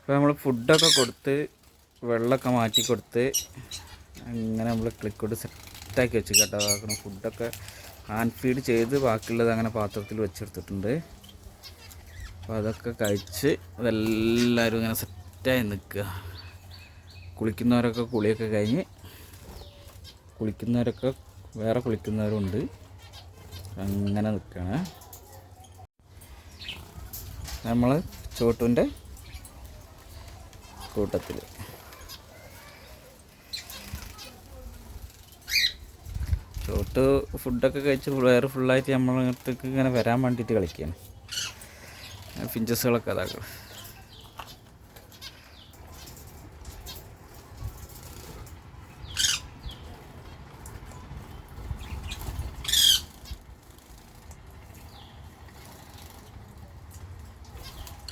അപ്പോൾ നമ്മൾ ഫുഡൊക്കെ കൊടുത്ത് വെള്ളമൊക്കെ മാറ്റി കൊടുത്ത് അങ്ങനെ നമ്മൾ ക്ലിക്കോട്ട് സെറ്റാക്കി വെച്ച് കേട്ടോ. ഫുഡൊക്കെ ഹാൻഡ് ഫീഡ് ചെയ്ത് ബാക്കിയുള്ളത് അങ്ങനെ പാത്രത്തിൽ വെച്ചെടുത്തിട്ടുണ്ട്. അപ്പോൾ അതൊക്കെ കഴിച്ച് അതെല്ലാവരും ഇങ്ങനെ സെറ്റായി നിൽക്കുക. കുളിക്കുന്നവരൊക്കെ കുളിയൊക്കെ കഴിഞ്ഞ് കുളിക്കുന്നവരൊക്കെ വേറെ കുളിക്കുന്നവരുണ്ട്. അങ്ങനെ നിൽക്കുകയാണ് നമ്മൾ ചോട്ടുൻ്റെ കൂട്ടത്തിൽ. ചോട്ട് ഫുഡൊക്കെ കഴിച്ച് വയറ് ഫുള്ളായിട്ട് നമ്മളടുത്തേക്ക് ഇങ്ങനെ വരാൻ വേണ്ടിയിട്ട് കളിക്കുകയാണ്. ഫിഞ്ചസുകളൊക്കെ അതാക്കണം.